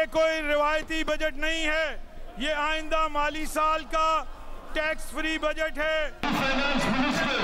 कोई रिवायती बजट नहीं है, ये आइंदा माली साल का टैक्स फ्री बजट है। Finance minister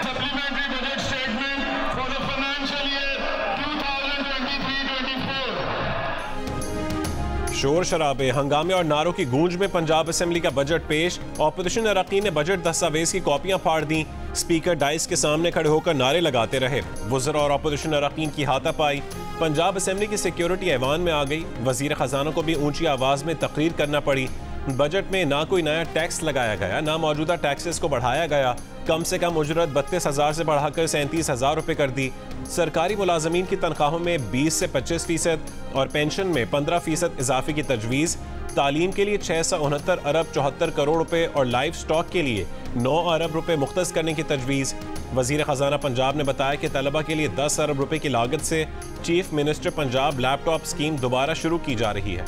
supplementary budget statement for the financial year 2023-24। शोर शराबे, हंगामे और नारों की गूंज में पंजाब असेंबली का बजट पेश। ऑपोजिशन अरकान ने बजट दस्तावेज की कॉपियां फाड़ दी। स्पीकर डाइस के सामने खड़े होकर नारे लगाते रहे। वज़रा और ऑपोजिशन अरकान की हाथापाई। पंजाब असेंबली की सिक्योरिटी ऐवान में आ गई। वजीर खजाना को भी ऊंची आवाज में तकरीर करना पड़ी। बजट में ना कोई नया टैक्स लगाया गया, ना मौजूदा टैक्सेस को बढ़ाया गया। कम से कम उजरत 32,000 से बढ़ाकर 37,000 रुपये कर दी। सरकारी मुलाजमीन की तनख्वाहों में 20 से 25% और पेंशन में 15% इजाफे की तजवीज़। तालीम के लिए 669 अरब 74 करोड़ रुपए और लाइफ स्टॉक के लिए 9 अरब रुपए मुख्तस करने की तजवीज़। वजीर खजाना पंजाब ने बताया कि तलबा के लिए 10 अरब रुपए की लागत से chief minister Punjab laptop scheme दोबारा शुरू की जा रही है।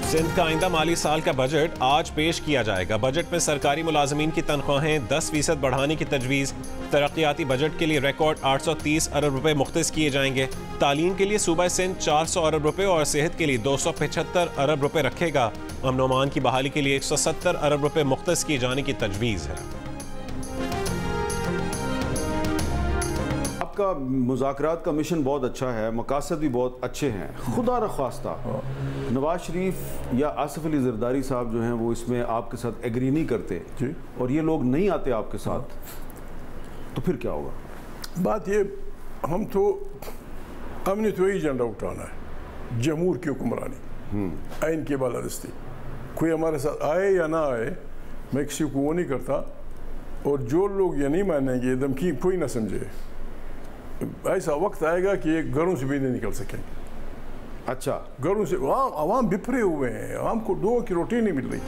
सिंध का आइंदा माली साल का बजट आज पेश किया जाएगा। बजट में सरकारी मुलाजमीन की तनख्वाहें 10% बढ़ाने की तजवीज़। तरक्याती बजट के लिए रिकॉर्ड 830 अरब रुपए मुख्तस किए जाएंगे। तालीम के लिए सूबा सिंध 400 अरब रुपए और सेहत के लिए 275 अरब रुपए रखेगा। अमन ओ अमान की बहाली के लिए 170 अरब रुपए मुख्तस किए जाने की तजवीज़ है। आपका मुज़ाकरात का मिशन बहुत अच्छा है, मकासद भी बहुत अच्छे हैं। खुदा र ख्वास्ता नवाज शरीफ या आसिफ अली जरदारी साहब जो हैं वो इसमें आपके साथ एग्री नहीं करते जी, और ये लोग नहीं आते आपके साथ, तो फिर क्या होगा? बात ये, हमने तो यही एजेंडा उठाना है, जमहूर की हुक्मरानी, आइन की बालादस्ती। कोई हमारे साथ आए या ना आए, मैं किसी को वो नहीं करता। और जो लोग ये नहीं मानेंगे, धमकी कोई ना समझे, ऐसा वक्त आएगा कि ये घरों से भी नहीं निकल सकेंगे। अच्छा, घरों से आवाम बिफरे हुए हैं, आवाम को दो की रोटी नहीं मिल रही।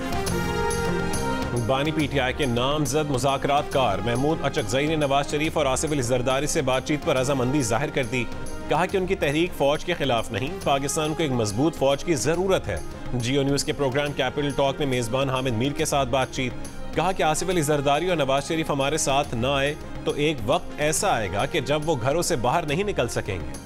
बानी पीटीआई के नामजद मुज़ाकरातकार महमूद अचकज़ई ने नवाज शरीफ और आसिफ अली जरदारी से बातचीत पर रजामंदी जाहिर कर दी। कहा कि उनकी तहरीक फौज के खिलाफ नहीं, पाकिस्तान को एक मजबूत फौज की जरूरत है। जियो न्यूज़ के प्रोग्राम कैपिटल टॉक में मेजबान हामिद मीर के साथ बातचीत। कहा कि आसिफ अली जरदारी और नवाज शरीफ हमारे साथ न आए तो एक वक्त ऐसा आएगा कि जब वो घरों से बाहर नहीं निकल सकेंगे।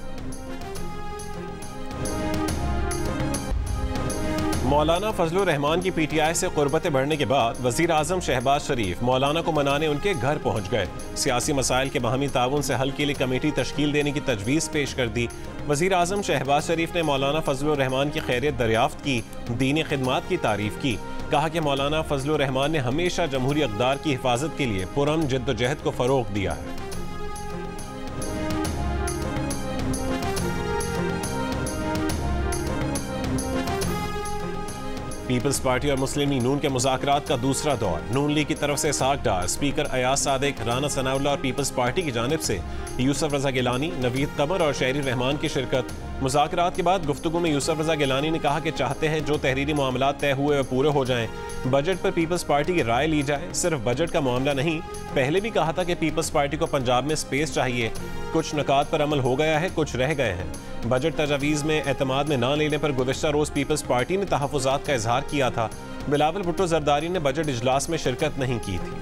मौलाना फजलुर रहमान की पीटीआई से कुर्बतें बढ़ने के बाद वजीर आजम शहबाज शरीफ मौलाना को मनाने उनके घर पहुंच गए। सियासी मसाइल के बाहमी ताउन से हल के लिए कमेटी तश्कील देने की तजवीज़ पेश कर दी। वजीर आजम शहबाज शरीफ ने मौलाना फजलुर रहमान की खैरियत दरियाफ्त की, दीनी खिदमात की तारीफ की। कहा कि मौलाना फजलुर रहमान ने हमेशा जमहूरी अक़दार की हिफाजत के लिए पुरअमन जद्दोजहद को फ़रोग़ दिया है। पीपल्स पार्टी और मुस्लिम लीग नून के मुज़ाकरात का दूसरा दौर। नून लीग की तरफ से साख डार स्पीकर अयाज सादिक, राना सनाउल्लाह और पीपल्स पार्टी की जानिब से यूसुफ रजा गिलानी, नवीद कमर और शहरी रहमान की शिरकत। मुज़ाकरात के बाद गुफ्तगू में यूसुफ रजा गिलानी ने कहा कि चाहते हैं जो तहरीरी मामलात तय हुए वे पूरे हो जाएं। बजट पर पीपल्स पार्टी की राय ली जाए। सिर्फ बजट का मामला नहीं, पहले भी कहा था कि पीपल्स पार्टी को पंजाब में स्पेस चाहिए। कुछ नुकात पर अमल हो गया है, कुछ रह गए हैं। बजट तजावीज़ में एतमाद में ना लेने पर गुज़िश्ता रोज़ पीपल्स पार्टी ने तहफ़्फ़ुज़ात का इजहार किया था। बिलावल भुट्टो जरदारी ने बजट इजलास में शिरकत नहीं की थी।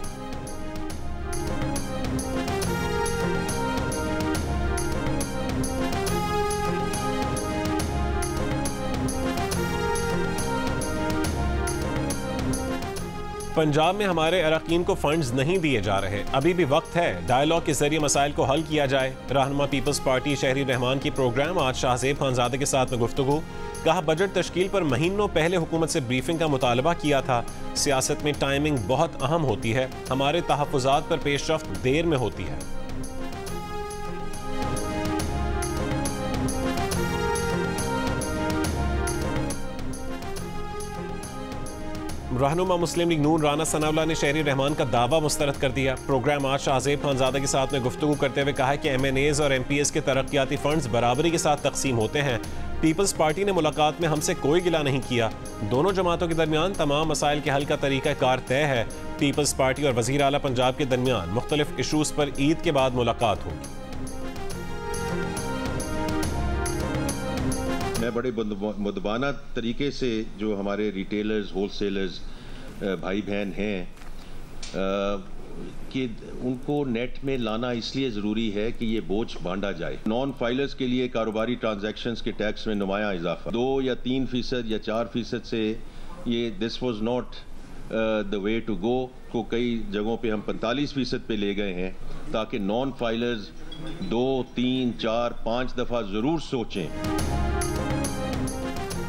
पंजाब में हमारे अरकान को फंड्स नहीं दिए जा रहे, अभी भी वक्त है, डायलॉग के जरिए मसाइल को हल किया जाए। रहनुमा पीपल्स पार्टी शहरी रहमान की प्रोग्राम आज शाहजेब खानजादे के साथ में गुफ्तगू। कहा बजट तश्कील पर महीनों पहले हुकूमत से ब्रीफिंग का मुतालबा किया था। सियासत में टाइमिंग बहुत अहम होती है, हमारे तहफ़्फ़ुज़ात पर पेशरफ्त देर में होती है। रहनुमा मुस्लिम लीग नून राना सनाउल्लाह ने शहरी रहमान का दावा मुस्तरद कर दिया। प्रोग्राम आज शाहजेब खानजादा के साथ में गुफ्तगू करते हुए कहा कि MNAs और MPs के तरक्याती फंड्स बराबरी के साथ तकसीम होते हैं। पीपल्स पार्टी ने मुलाकात में हमसे कोई गिला नहीं किया। दोनों जमातों के दरमियान तमाम मसाइल के हल का तरीका कार तय है। पीपल्स पार्टी और वज़ीर आला पंजाब के दरमियान मुख्तलिफ इशूज़ पर ईद के बाद मुलाकात होगी। मैं बड़े मुदबाना तरीके से जो हमारे रिटेलर्स, होलसेलर्स भाई बहन हैं कि उनको नेट में लाना इसलिए ज़रूरी है कि ये बोझ बांटा जाए। नॉन फाइलर्स के लिए कारोबारी ट्रांजैक्शंस के टैक्स में नुमाया इजाफा 2 या 3% या 4% से ये this was not the way to go को कई जगहों पे हम 45% पे ले गए हैं ताकि नॉन फाइलर्स 2, 3, 4, 5 दफ़ा ज़रूर सोचें।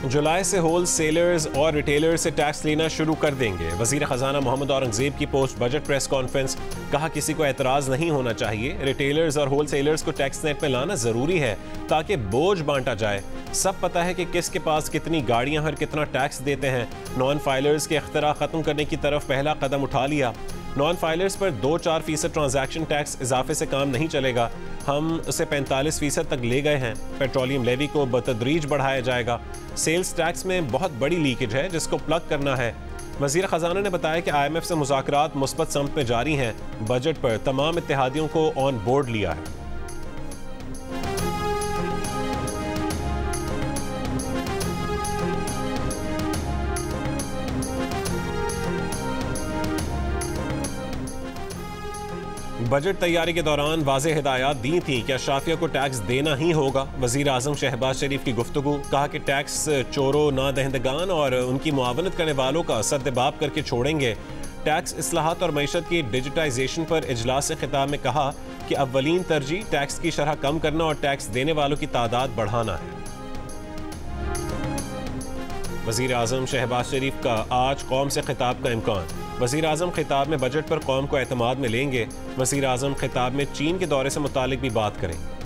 जुलाई से होल सेलर्स और रिटेलर्स से टैक्स लेना शुरू कर देंगे। वज़ीर ख़जाना मोहम्मद औरंगज़ेब की पोस्ट बजट प्रेस कॉन्फ्रेंस। कहा किसी को एतराज़ नहीं होना चाहिए। रिटेलर्स और होल सेलर्स को टैक्स नेट में लाना ज़रूरी है ताकि बोझ बांटा जाए। सब पता है कि किसके पास कितनी गाड़ियां हर कितना टैक्स देते हैं। नॉन फाइलर्स के इख्तरा ख़त्म करने की तरफ पहला कदम उठा लिया। नॉन फाइलर्स पर 2-4% ट्रांजैक्शन टैक्स इजाफे से काम नहीं चलेगा। हम उसे 45% तक ले गए हैं। पेट्रोलियम लेवी को बतदरीज बढ़ाया जाएगा। सेल्स टैक्स में बहुत बड़ी लीकेज है जिसको प्लग करना है। वज़ीर ख़जाना ने बताया कि IMF से मुज़ाकरात मुस्बत समत में जारी हैं। बजट पर तमाम इत्तेहादियों को ऑन बोर्ड लिया है। बजट तैयारी के दौरान वाज़ेह हिदायत दी थी कि अशराफिया को टैक्स देना ही होगा। वज़ीर आज़म शहबाज शरीफ की गुफ्तगू। कहा कि टैक्स चोरों, ना दहंदगान और उनकी मुआवनत करने वालों का सद्देबाब करके छोड़ेंगे। टैक्स इस्लाहात और मईशत की डिजिटाइजेशन पर इजलास से खिताब में कहा कि अव्वलीन तरजीह टैक्स की शरह कम करना और टैक्स देने वालों की तादाद बढ़ाना है। वज़ीर आज़म शहबाज शरीफ का आज कौम से खिताब का इम्कान। वज़ीर आज़म खिताब में बजट पर कौम को एतमाद में लेंगे। वज़ीर आज़म खिताब में चीन के दौरे से मुतालिक भी बात करेंगे।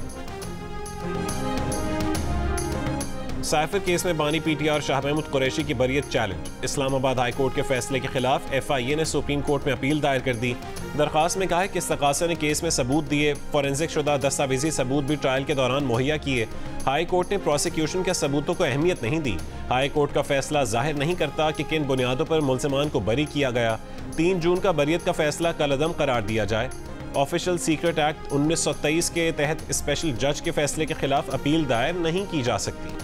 साइफर केस में बानी PTR शाह महमूद कुरैशी की बरियत चैलेंज। इस्लामाबाद हाई कोर्ट के फैसले के खिलाफ FIA ने सुप्रीम कोर्ट में अपील दायर कर दी। दरख्वास्त में कहा है कि इस्तग़ासा ने केस में सबूत दिए, फॉरेंसिक शुदा दस्तावेजी सबूत भी ट्रायल के दौरान मुहैया किए। हाई कोर्ट ने प्रोसिक्यूशन के सबूतों को अहमियत नहीं दी। हाई कोर्ट का फैसला जाहिर नहीं करता कि किन बुनियादों पर मुलज़मान को बरी किया गया। 3 जून का बरियत का फैसला कलअदम करार दिया जाए। ऑफिशियल सीक्रेट एक्ट 1923 के तहत स्पेशल जज के फैसले के खिलाफ अपील दायर नहीं की जा सकती।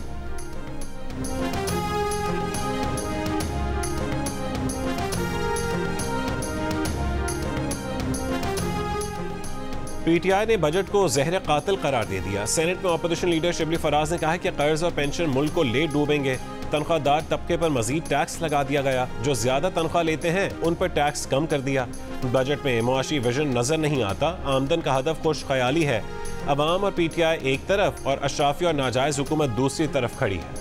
PTI ने बजट को जहर कातिल करार दे दिया। सेनेट में अपोजिशन लीडर शिबली फराज ने कहा कि कर्ज और पेंशन मुल्क को ले डूबेंगे। तनख्वाहदार तबके पर मजीद टैक्स लगा दिया गया। जो ज्यादा तनख्वाह लेते हैं उन पर टैक्स कम कर दिया। बजट में मुआशी विजन नजर नहीं आता। आमदन का हदफ खुश ख्याली है। अवाम और PTI एक तरफ और अशराफी और नाजायज हुकूमत दूसरी तरफ खड़ी है।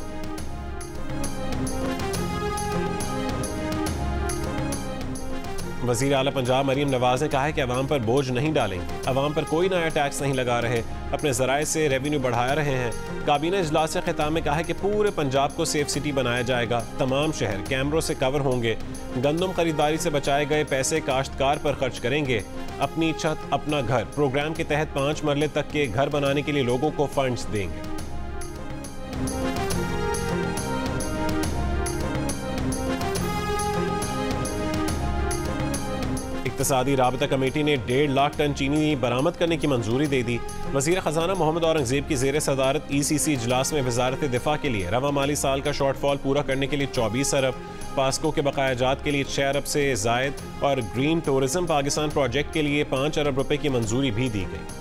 वज़ीर आला पंजाब मरीम नवाज ने कहा है कि अवाम पर बोझ नहीं डालेंगे। अवाम पर कोई नया टैक्स नहीं लगा रहे। अपने ज़राए से रेवेन्यू बढ़ा रहे हैं। काबीना इजलास से खिताब में कहा है कि पूरे पंजाब को सेफ सिटी बनाया जाएगा। तमाम शहर कैमरों से कवर होंगे। गंदम खरीदारी से बचाए गए पैसे काश्तकार पर खर्च करेंगे। अपनी छत अपना घर प्रोग्राम के तहत 5 मरले तक के घर बनाने के लिए लोगों को फंड्स देंगे। इक़्तिसादी राबता कमेटी ने 1.5 लाख टन चीनी बरामद करने की मंजूरी दे दी। वज़ीर ख़जाना मोहम्मद औरंगज़ेब की ज़ेर सदारत ECC इजलास में वज़ारत दिफा के लिए रवा माली साल का शॉर्टफॉल पूरा करने के लिए 24 अरब, पास्को के बकायाजात के लिए 6 अरब से ज़ायद और ग्रीन टूरिज्म पाकिस्तान प्रोजेक्ट के लिए 5 अरब रुपए की मंजूरी भी दी गई।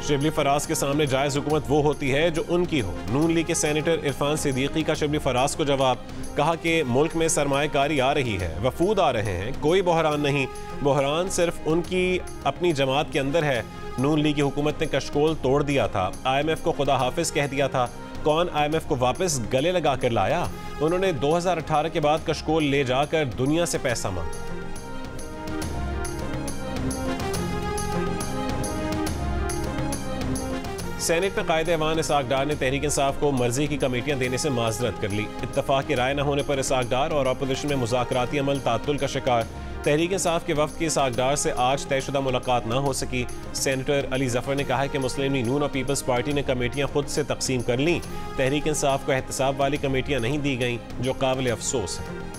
शिबली फराज के सामने जायज़ हुकूमत वो होती है जो उनकी हो। नून लीग के सेनेटर इरफान सिद्दीकी का शिबली फराज को जवाब। कहा कि मुल्क में सरमायाकारी आ रही है, वफूद आ रहे हैं, कोई बहरान नहीं। बहरान सिर्फ उनकी अपनी जमात के अंदर है। नून लीग की हुकूमत ने कशकोल तोड़ दिया था। IMF को खुदा हाफिज कह दिया था। कौन IMF को वापस गले लगा कर लाया? उन्होंने 2018 के बाद कशकोल ले जाकर दुनिया से पैसा मांगा। सेनेट में कायदे ऐवान इसहाक डार ने तहरीक इंसाफ को मर्जी की कमेटियां देने से माजरत कर ली। इत्तफाक की राय न होने पर इसहाक डार और अपोजिशन में मुज़ाकराती अमल तात्तुल का शिकार। तहरीक इंसाफ के वफ्द की इसहाक डार से आज तयशुदा मुलाकात न हो सकी। सेनेटर अली जफर ने कहा है कि मुस्लिम लीग नून और पीपल्स पार्टी ने कमेटियां खुद से तकसीम कर लीं। तहरीक इंसाफ को एहतसाब वाली कमेटियां नहीं दी गईं, जो काबिल अफसोस है।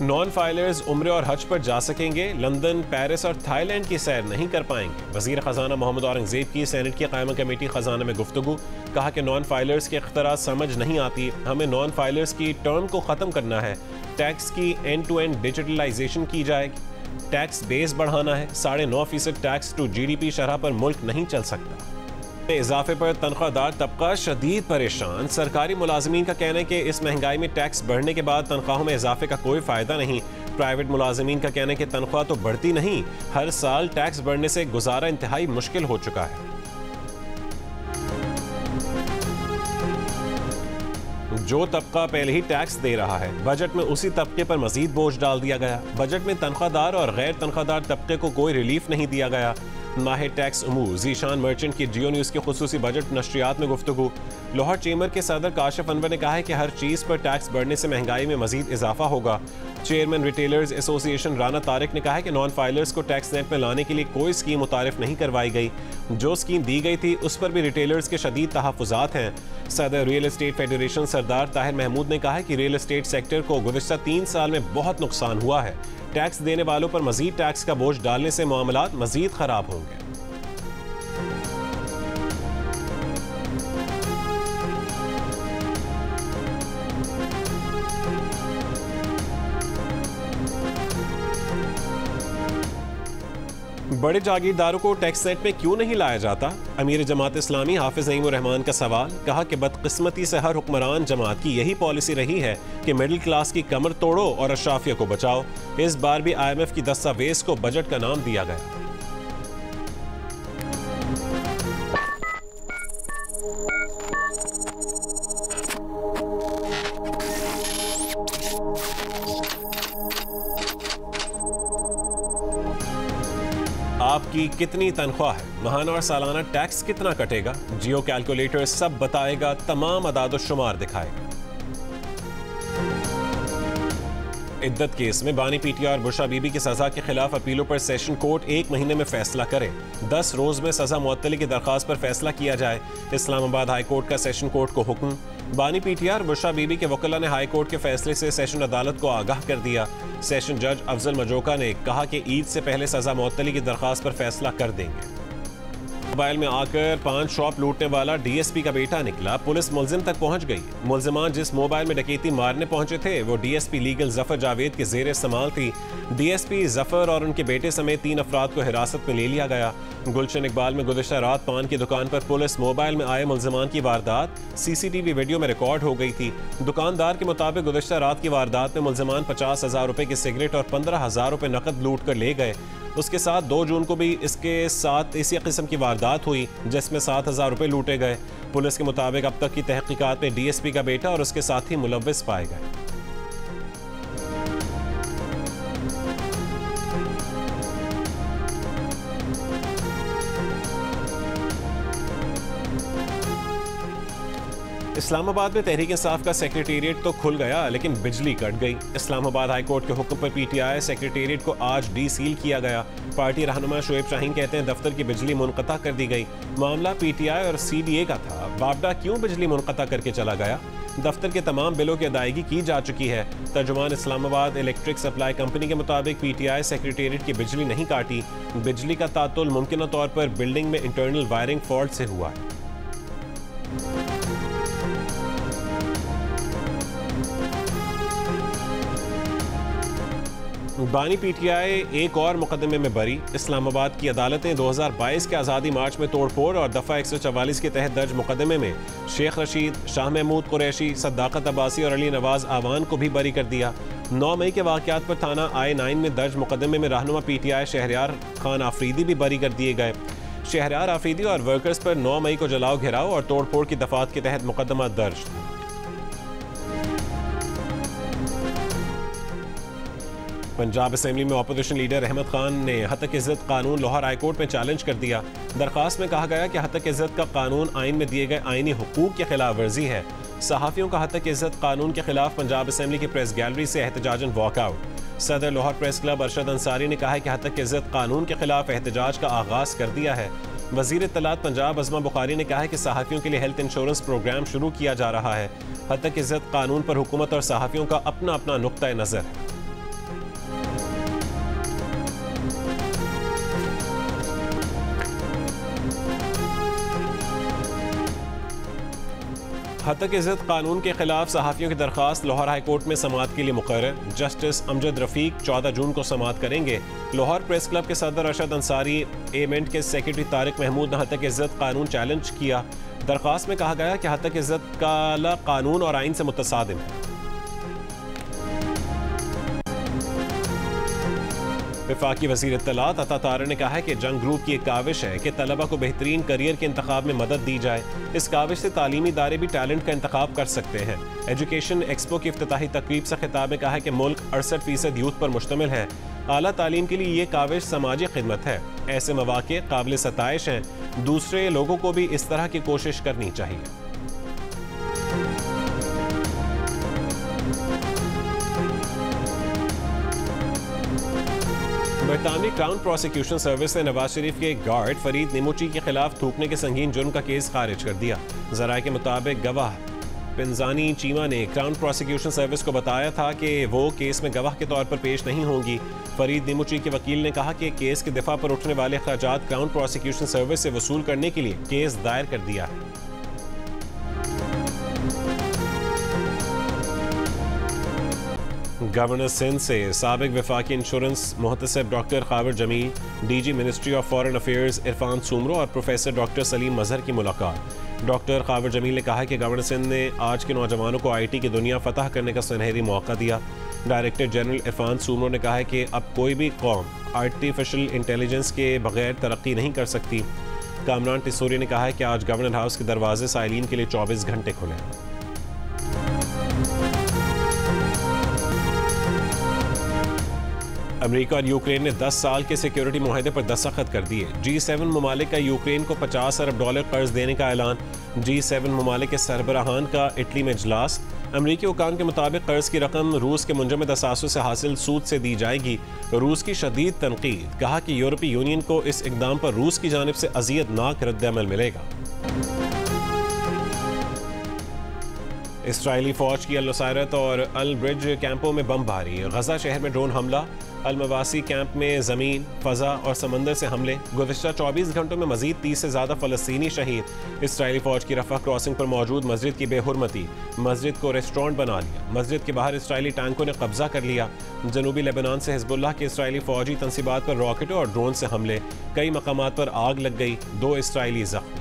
नॉन फाइलर्स उम्रे और हज पर जा सकेंगे, लंदन, पेरिस और थाईलैंड की सैर नहीं कर पाएंगे। वजीर खजाना मोहम्मद औरंगजेब की सेनेट की कायमा कमेटी खजाना में गुफ्तगू। कहा कि नॉन फाइलर्स के इख्तराज समझ नहीं आती, हमें नॉन फाइलर्स की टर्म को ख़त्म करना है। टैक्स की एंड टू एंड डिजिटलाइजेशन की जाएगी। टैक्स बेस बढ़ाना है। 9.5% टैक्स टू GDP शरह पर मुल्क नहीं चल सकता। इजाफे पर तनख्वाहदार तबका शदीद परेशान। सरकारी मुलाजमीन का कहना है कि इस महंगाई में टैक्स बढ़ने के बाद तनख्वाहों में इजाफे का कोई फायदा नहीं। प्राइवेट मुलाजमीन का कहना है कि तनख्वाह तो बढ़ती नहीं, हर साल टैक्स बढ़ने से गुजारा इंतहाई मुश्किल हो चुका है। जो तबका पहले ही टैक्स दे रहा है, बजट में उसी तबके पर मजीद बोझ डाल दिया गया। बजट में तनख्वाहदार और गैर तनख्वाहदार तबके को कोई रिलीफ नहीं दिया गया। माहिर टैक्स उमूर जीशान मर्चेंट की जियो न्यूज़ के खुसूसी बजट नशरियात में गुफ्तगू। लाहौर चेंबर के सदर काशिफ अनवर ने कहा है कि हर चीज़ पर टैक्स बढ़ने से महंगाई में मजीद इजाफा होगा। Chairman retailers association Rana Tariq ने कहा है कि नॉन फाइलर्स को टैक्स नेट में लाने के लिए कोई स्कीम मुतारिफ नहीं करवाई गई। जो स्कीम दी गई थी उस पर भी रिटेलर्स के शदीद तहफ़्फ़ुज़ात हैं। सदर रियल एस्टेट फेडरेशन सरदार ताहिर महमूद ने कहा है कि रियल एस्टेट सेक्टर को गुज़िश्ता 3 साल में बहुत नुकसान हुआ है। टैक्स देने वालों पर मजीद टैक्स का बोझ डालने से मामलात मजीद खराब होंगे। बड़े जागीरदारों को टैक्स नेट में क्यों नहीं लाया जाता? अमीर जमात इस्लामी हाफिज नईमुर रहमान का सवाल। कहा कि बदकिस्मती से हर हुक्मरान जमात की यही पॉलिसी रही है कि मिडिल क्लास की कमर तोड़ो और अशराफिया को बचाओ। इस बार भी IMF की दस्तावेज को बजट का नाम दिया गया। आपकी कितनी तनख्वाह है, माहाना और सालाना टैक्स कितना कटेगा? जियो कैलकुलेटर सब बताएगा, तमाम अदाद शुमार दिखाएगा। इद्दत केस में बानी PTR बुशरा बीबी की सजा के खिलाफ अपीलों पर सेशन कोर्ट 1 महीने में फैसला करे। 10 रोज में सजा मुअत्तली की दरखास्त पर फैसला किया जाए। इस्लामाबाद हाई कोर्ट का सेशन कोर्ट को हुक्म। बानी PTR बुशरा बीबी के वकील ने हाई कोर्ट के फैसले से सेशन अदालत को आगाह कर दिया। सेशन जज अफजल मजोका ने कहा कि ईद से पहले सजा मुअत्तली की दरखास्त पर फैसला कर देंगे। मोबाइल में आकर 5 शॉप लूटने वाला DSP का बेटा निकला। पुलिस मुलजिम तक पहुंच गई। मुलजिमान जिस मोबाइल में डकैती मारने पहुंचे थे वो DSP लीगल जफर जावेद के जेर इस्तेमाल थी। DSP जफर और उनके बेटे समेत 3 अफराद को हिरासत में ले लिया गया। गुलशन इकबाल में गुज़िश्ता रात पान की दुकान पर पुलिस मोबाइल में आए मुलजिमान की वारदात CCTV वीडियो में रिकॉर्ड हो गई थी। दुकानदार के मुताबिक गुज़िश्ता रात की वारदात में मुलजिमान 50,000 रुपए की सिगरेट और 15,000 रुपए नकद लूट कर ले गए। उसके साथ 2 जून को भी इसके साथ इसी किस्म की वारदात हुई जिसमें 7,000 रुपए लूटे गए। पुलिस के मुताबिक अब तक की तहकीकात में DSP का बेटा और उसके साथी मुलव्विस पाए गए। इस्लामाबाद में तहरीक इंसाफ का सेक्रेटेरिएट तो खुल गया लेकिन बिजली कट गई। इस्लामाबाद हाई कोर्ट के हुक्म पर PTI सेक्रेटेरिएट को आज डीसील किया गया। पार्टी रहनुमा शोएब शाहीन कहते हैं दफ्तर की बिजली मुनक़ता कर दी गई। मामला PTI और CDA का था। बाबडा क्यों बिजली मुनक़ता करके चला गया? दफ्तर के तमाम बिलों की अदायगी की जा चुकी है। तर्जुमान इस्लामाबाद इलेक्ट्रिक सप्लाई कंपनी के मुताबिक PTI सेक्रेटेरिएट की बिजली नहीं काटी। बिजली का तातुल मुमकिन तौर पर बिल्डिंग में इंटरनल वायरिंग फॉल्ट से हुआ है। बानी PTI एक और मुकदमे में बरी। इस्लामाबाद की अदालतें 2022 के आज़ादी मार्च में तोड़फोड़ और दफ़ा 144 के तहत दर्ज मुकदमे में शेख रशीद, शाह महमूद कुरैशी, सद्दाकत अब्बासी और अली नवाज आवान को भी बरी कर दिया। 9 मई के वाक़यात पर थाना I-9 में दर्ज मुकदमे में रहनुमा PTI शहरयार खान आफरीदी भी बरी कर दिए गए। शहरयार आफरीदी और वर्कर्स पर 9 मई को जलाओ घेराव और तोड़फोड़ की दफ़ात के तहत मुकदमा दर्ज था। पंजाब असेंबली में अपोजिशन लीडर अहमद खान ने हतक इज़्ज़त कानून लाहौर हाई कोर्ट में चैलेंज कर दिया। दरखास्त में कहा गया कि हतक इज़्ज़त का कानून आइन में दिए गए आइनी हुकूक के खिलाफ वर्जी है। सहाफ़ियों का हतक इज़्ज़त कानून के खिलाफ पंजाब असेंबली की प्रेस गैलरी से एहतजाजन वॉकआउट। सदर लाहौर प्रेस क्लब अरशद अंसारी ने कहा है कि हतक इज़्ज़त कानून के खिलाफ एहतजाज का आगाज़ कर दिया है। वज़ीर इत्तलात पंजाब अज़मा बुखारी ने कहा है कि सहाफ़ियों के लिए हेल्थ इंश्योरेंस प्रोग्राम शुरू किया जा रहा है। हतक इज़्ज़त कानून पर हुकूमत और सहाफ़ियों का अपना अपना नुक्ता नज़र है। हतक इज़्ज़त कानून के खिलाफ सहाफ़ियों की दरख्वास्त लाहौर हाई कोर्ट में समाअत के लिए मुकर्रर। जस्टिस अमजद रफ़ीक 14 जून को समाअत करेंगे। लाहौर प्रेस क्लब के सदर अरशद अंसारी एमेंट के सेक्रेटरी तारिक महमूद ने हतक इज़्ज़त कानून चैलेंज किया। दरख्वास्त में कहा गया कि हतक इज़्ज़त का कानून और आइन से मुतसादिम है। वफाकी वज़ीर इत्तलात अता तारा ने कहा है कि जंग ग्रुप की एक काविश है कि तलबा को बेहतरीन करियर के इंतखाब में मदद दी जाए। इस काविश से तालीमी इदारे भी टैलेंट का इंतखाब कर सकते हैं। एजुकेशन एक्सपो की इफ्तिताही तकरीब से खिताब में कहा है कि मुल्क 68% यूथ पर मुश्तमिल है। आला तालीम के लिए ये काविश समाजी खिदमत है। ऐसे मौके काबिल सताइश हैं। दूसरे लोगों को भी इस तरह की कोशिश करनी चाहिए। बरतानवी क्राउन प्रोसिक्यूशन सर्विस ने नवाज शरीफ के गार्ड फरीद निमोची के खिलाफ थूकने के संगीन जुर्म का केस खारिज कर दिया। ज़राए के मुताबिक गवाह पिंजानी चीमा ने क्राउन प्रोसिक्यूशन सर्विस को बताया था कि वो केस में गवाह के तौर पर पेश नहीं होंगी। फरीद निमोची के वकील ने कहा कि केस के दिफा पर उठने वाले खर्चात क्राउन प्रोसिक्यूशन सर्विस से वसूल करने के लिए केस दायर कर दिया है। गवर्नर सिंध से साबिक वफाकी इंश्योरेंस मुहतसिब doctor Khawar Jamil, DG ministry of foreign affairs Irfan Soomro और प्रोफेसर डॉक्टर सलीम मजहर की मुलाकात। डॉक्टर खावर जमील ने कहा कि गवर्नर सिंध ने आज के नौजवानों को IT की दुनिया फतह करने का सुनहरी मौका दिया। डायरेक्टर जनरल इरफान सुमरो ने कहा है कि अब कोई भी कौम आर्टिफिशियल इंटेलिजेंस के बगैर तरक्की नहीं कर सकती। कामरान टिसोरी ने कहा है कि आज गवर्नर हाउस के दरवाजे साइलिन के लिए 24 घंटे खुले हैं। अमेरिका और यूक्रेन ने 10 साल के सिक्योरिटी मुआहदे पर दस्तखत कर दिए। G7 ममालिक का यूक्रेन को $50 अरब कर्ज देने का ऐलान। G7 ममालिक के सरबराहान का इटली में इजलास। अमरीकी हुकाम के मुताबिक कर्ज की रकम रूस के मुंजमद असासों से हासिल सूद से दी जाएगी। रूस की शदीद तनकीद, कहा कि यूरोपीय यूनियन को इस इकदाम पर रूस की जानिब से अज़ियतनाक रद्द-ए-अमल मिलेगा। इसराइली फौज की अल-नुसैरत और अल-ब्रिज कैंपों में बमबारी। गजा शहर में ड्रोन हमला। अल-मवासी कैंप में ज़मीन, फ़ज़ा और समंदर से हमले। गुज़िश्ता 24 घंटों में मज़ीद 30 से ज़्यादा फ़लस्तीनी शहीद। इसराइली फ़ौज की रफ़ा क्रॉसिंग पर मौजूद मस्जिद की बेहुरमती। मस्जिद को रेस्टोरेंट बना लिया। मस्जिद के बाहर इसराइली टैंकों ने कब्जा कर लिया। जनूबी लेबनान से हिज़्बुल्लाह के इसराइली फ़ौजी तंसीबात पर रॉकेटों और ड्रोन से हमले। कई मकामात पर आग लग गई। 2 इसराइली ज़ख्मी।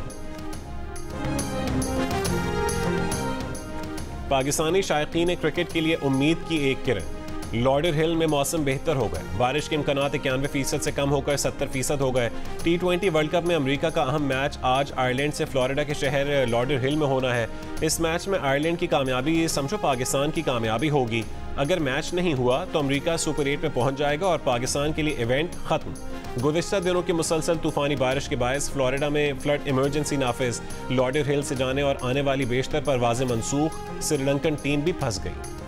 पाकिस्तानी शायकीन क्रिकेट के लिए उम्मीद की एक किरण। लॉर्डर हिल में मौसम बेहतर हो गए। बारिश के इम्कानात 91% से कम होकर 70% हो गए। T20 वर्ल्ड कप में अमेरिका का अहम मैच आज आयरलैंड से फ्लोरिडा के शहर लॉर्डर हिल में होना है। इस मैच में आयरलैंड की कामयाबी समझो पाकिस्तान की कामयाबी होगी। अगर मैच नहीं हुआ तो अमेरिका सुपर 8 में पहुंच जाएगा और पाकिस्तान के लिए इवेंट खत्म। गुज़िश्ता दिनों की मुसलसल तूफानी बारिश के बायस फ्लोरिडा में फ्लड इमरजेंसी नाफिज। लॉर्डर हिल से जाने और आने वाली बेशतर परवाज़ें मनसूख। श्रीलंकन टीम भी फंस गई।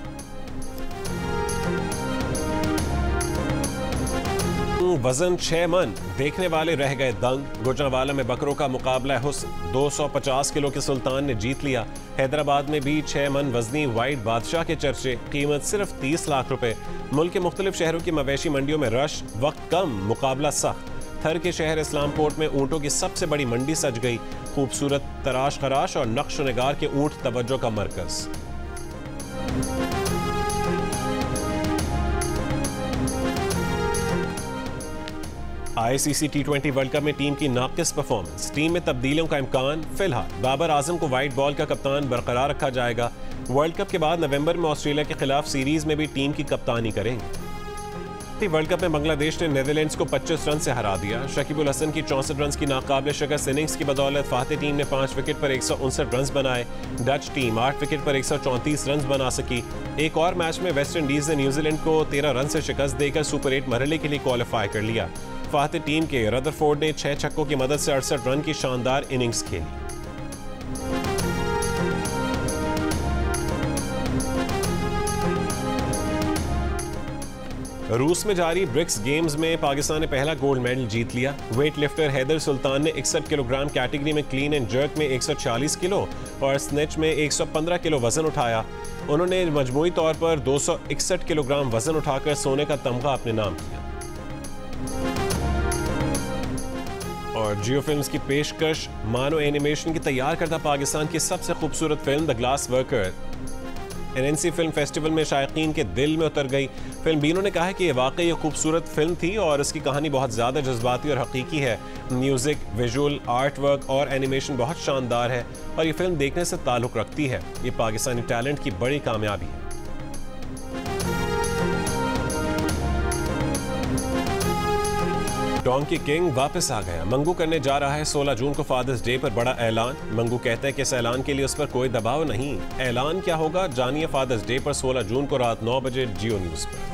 वजन 6 मन, देखने वाले रह गए दंग। गुजरांवाला में बकरों का मुकाबला हुस्न। 250 किलो के सुल्तान ने जीत लिया। हैदराबाद में भी 6 मन वजनी वाइट बादशाह के चर्चे। कीमत सिर्फ 30 लाख रुपए। मुल्क के मुख्तलिफ शहरों की मवेशी मंडियों में रश, वक्त कम, मुकाबला सख्त। थर के शहर इस्लामकोट में ऊँटों की सबसे बड़ी मंडी सज गई। खूबसूरत तराश खराश और नक्श निगार के ऊँट तवज्जो का मरकज। ICC T20 वर्ल्ड कप में टीम की नाकिस परफॉर्मेंस। टीम में तब्दीलियों का इम्कान। फिलहाल बाबर आजम को व्हाइट बॉल का कप्तान बरकरार रखा जाएगा। वर्ल्ड कप के बाद नवंबर में ऑस्ट्रेलिया के खिलाफ सीरीज में भी टीम की कप्तानी करेंगे। वर्ल्ड कप में बांग्लादेश ने नीदरलैंड्स को 25 रन से हरा दिया। शकीबुल हसन की 64 रन की नाकाबिल शिकस्त इनिंग्स की बदौलत फातेह टीम ने 5 विकेट पर 159 रन बनाए। डच टीम 8 विकेट पर 134 रन बना सकी। एक और मैच में वेस्ट इंडीज ने न्यूजीलैंड को 13 रन से शिकस्त देकर सुपर 8 मरहले के लिए क्वालिफाई कर लिया। फातेह टीम के रदरफोर्ड ने 6 छक्कों की मदद से 68 रन की शानदार इनिंग्स खेली। रूस में जारी ब्रिक्स गेम्स में पाकिस्तान ने पहला गोल्ड मेडल जीत लिया। वेट लिफ्टर हैदर सुल्तान ने 61 किलोग्राम कैटेगरी में क्लीन एंड जर्क में 146 किलो और स्नेच में 115 किलो वजन उठाया। उन्होंने मजमूई तौर पर 261 किलोग्राम वजन उठाकर सोने का तमगा अपने नाम किया। और जियो फिल्म्स की पेशकश मानो एनिमेशन की तैयार करदा पाकिस्तान की सबसे खूबसूरत film the glass worker NNC film festival में शायकीन के दिल में उतर गई। फिल्म बीनों ने कहा है कि ये वाकई एक खूबसूरत फिल्म थी और इसकी कहानी बहुत ज़्यादा जज्बाती और हकीकी है। म्यूज़िक, विजुअल, आर्ट वर्क और एनिमेशन बहुत शानदार है और ये फिल्म देखने से ताल्लुक़ रखती है। ये पाकिस्तानी टैलेंट की बड़ी कामयाबी है। डोंकी किंग वापस आ गया। मंगू करने जा रहा है 16 जून को फादर्स डे पर बड़ा ऐलान। मंगू कहते हैं कि इस ऐलान के लिए उस पर कोई दबाव नहीं। ऐलान क्या होगा जानिए फादर्स डे पर 16 जून को रात 9 बजे जियो न्यूज़ पर।